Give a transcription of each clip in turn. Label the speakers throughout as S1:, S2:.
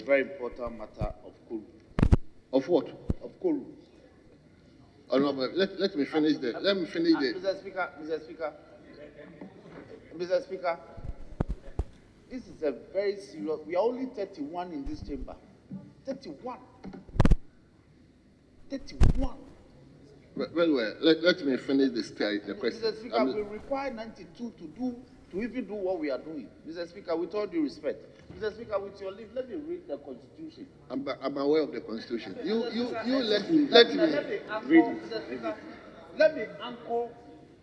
S1: very important matter of quorum.
S2: Of what?
S1: Of quorum.
S2: Honorable, let me finish that. Let me finish that.
S1: Mr. Speaker, this is a very serious. We are only 31 in this chamber. 31. 31.
S2: Well, let me finish the question.
S1: Mr. Speaker, we require 92 to even do what we are doing. Mr. Speaker, with all due respect. Mr. Speaker, with your leave, let me read the Constitution.
S2: I'm aware of the Constitution. You let me
S1: read it. Mr. Speaker, let me anchor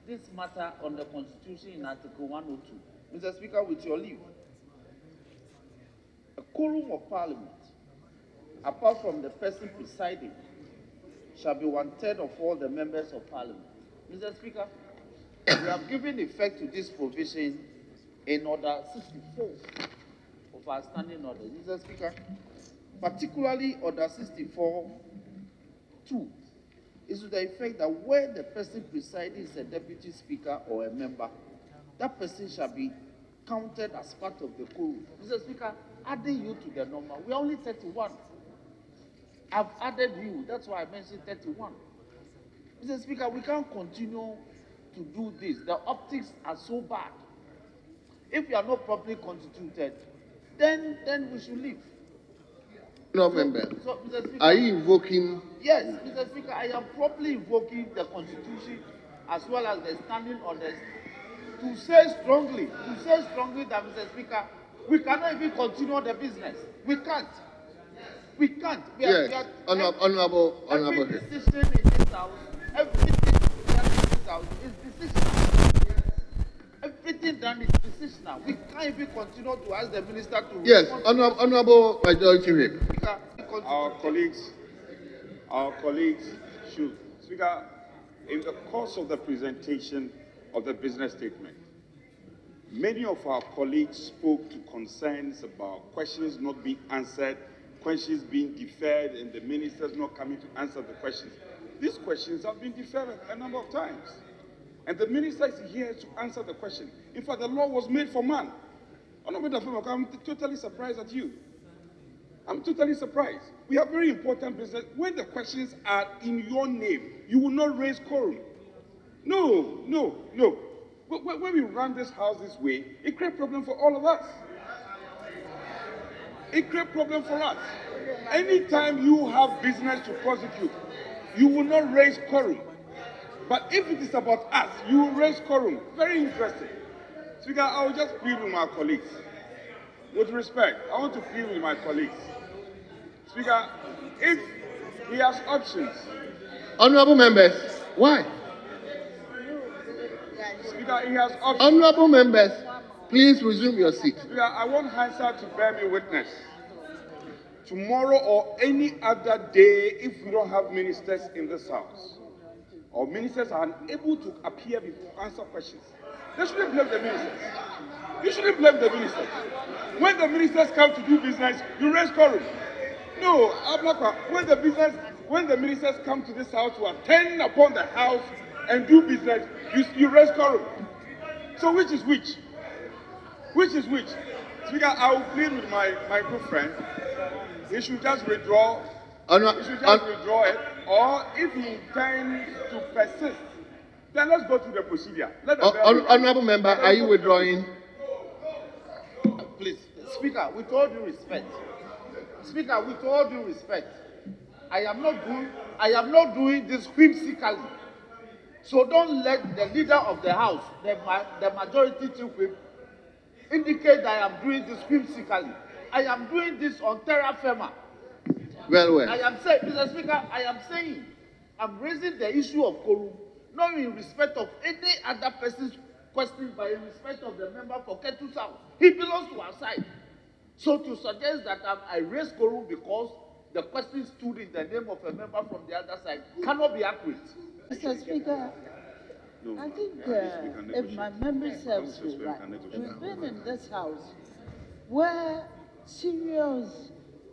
S1: this matter on the Constitution in Article 102. Mr. Speaker, with your leave, a quorum of Parliament, apart from the person presiding, shall be 1/3 of all the members of Parliament. Mr. Speaker, we have given effect to this provision in Order 64 of our standing orders. Mr. Speaker, particularly Order 64(2) is to the effect that where the person presiding is a deputy speaker or a member, that person shall be counted as part of the quorum. Mr. Speaker, adding you to the number, we are only 31. I've added you, that's why I mentioned 31. Mr. Speaker, we can't continue to do this. The optics are so bad. If you are not properly constituted, then we should leave.
S2: No, member.
S1: So, Mr. Speaker,
S2: are you invoking?
S1: Yes, Mr. Speaker, I am properly invoking the Constitution as well as the standing orders to say strongly that, Mr. Speaker, we cannot even continue the business. We can't. We can't.
S2: Honorable.
S1: Every decision in this house, everything done in this house is decisional. Everything done is decisional. We can't even continue to ask the minister to.
S2: Yes, Honorable Majority Whip.
S3: Our colleagues should. Speaker, in the course of the presentation of the business statement, many of our colleagues spoke to concerns about questions not being answered, questions being deferred, and the ministers not coming to answer the questions. These questions have been deferred a number of times. And the minister is here to answer the question. In fact, the law was made for man. I'm totally surprised at you. I'm totally surprised. We have very important business. When the questions are in your name, you will not raise quorum. No. When we run this house this way, it creates problem for all of us. It creates problem for us. Anytime you have business to prosecute, you will not raise quorum. But if it is about us, you will raise quorum. Very interesting. Speaker, I will just plead with my colleagues. With respect, I want to plead with my colleagues. Speaker, if he has options.
S2: Honorable members, why?
S3: Speaker, he has options.
S2: Honorable members, please resume your seat.
S3: Speaker, I want Hansard to bear me witness. Tomorrow or any other day, if we don't have ministers in this house, or ministers are unable to appear before answer questions, they shouldn't blame the ministers. You shouldn't blame the ministers. When the ministers come to do business, you raise quorum. No, when the ministers come to this house to attend upon the house and do business, you raise quorum. So which is which? Which is which? Speaker, I will plead with my good friend. He should just withdraw. Withdraw it. Or if he intends to persist, then let's go through the procedure.
S2: Honorable member, are you withdrawing?
S1: Please, Speaker, with all due respect. Speaker, with all due respect, I am not doing this whimsically. So don't let the leader of the house, the majority chief whip, indicate that I am doing this whimsically. I am doing this on terra firma.
S2: Well.
S1: I am saying, Mr. Speaker, I'm raising the issue of quorum, not in respect of any other person's question, but in respect of the member for Ketu South. He belongs to our side. So to suggest that I raise quorum because the question stood in the name of a member from the other side cannot be accurate.
S4: Mr. Speaker, I think if my memory serves me right, we've been in this house where serious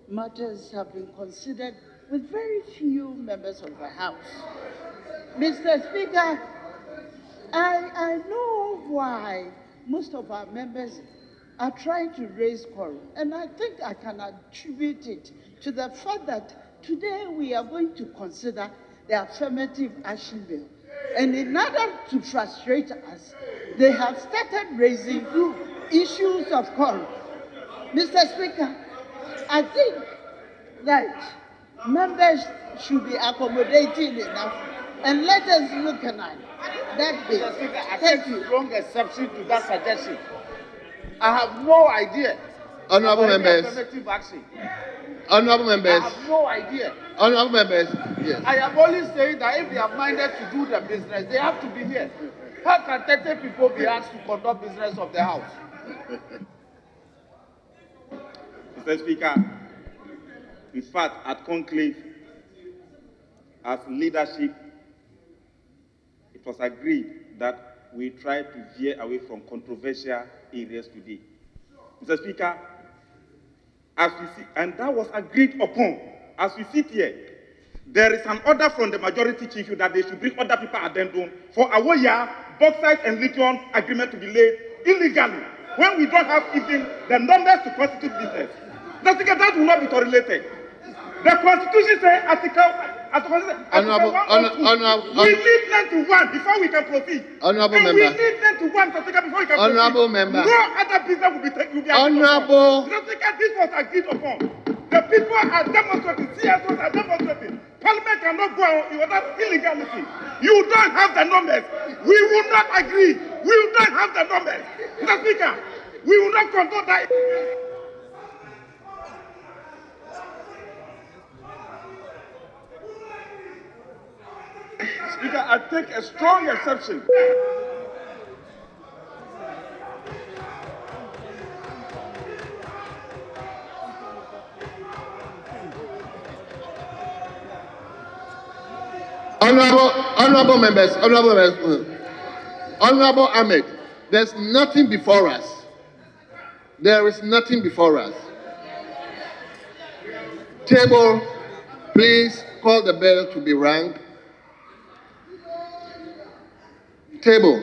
S4: matters have been considered with very few members of the House. Mr. Speaker, I know why most of our members are trying to raise quorum. And I think I can attribute it to the fact that today we are going to consider the affirmative action bill. And in order to frustrate us, they have started raising issues of quorum. Mr. Speaker, I think that members should be accommodating enough, and let us look at that bill.
S1: Mr. Speaker, I
S4: Thank
S1: take
S4: you.
S1: strong exception to that suggestion. I have no idea.
S2: Honorable
S1: about any
S2: members.
S1: affirmative action.
S2: Honorable members.
S1: I have no idea.
S2: Honorable members. Yes.
S1: I am only saying that if they are minded to do the business, they have to be here. How can 30 people be asked to conduct business of the House?
S3: Mr. Speaker, in fact, at conclave, as leadership, it was agreed that we try to veer away from controversial areas today. Mr. Speaker, as we see, and that was agreed upon, as we sit here, there is an order from the majority chief that they should bring other people addendum for Ewoyaa bauxite and lithium agreement to be laid illegally when we don't have even the numbers to constitute business. Mr. Speaker, that will not be tolerated. The Constitution says, Article 102, we need 9 to 1 before we can proceed.
S2: Honorable
S3: and
S2: member.
S3: we need 9 to 1, Mr. Speaker, before we can
S2: Honorable
S3: proceed.
S2: member.
S3: No other business will be taken.
S2: Honorable.
S3: Mr. Speaker, this was agreed upon. The people are demonstrating, CSOs are demonstrating. Parliament cannot go on with that illegality. You don't have the numbers. We will not agree. We don't have the numbers. Mr. Speaker, we will not conduct that. Speaker, I take a strong exception.
S2: Honorable members, Honorable Ahmed, there's nothing before us. There is nothing before us. Table, please call the bell to be rang. Table.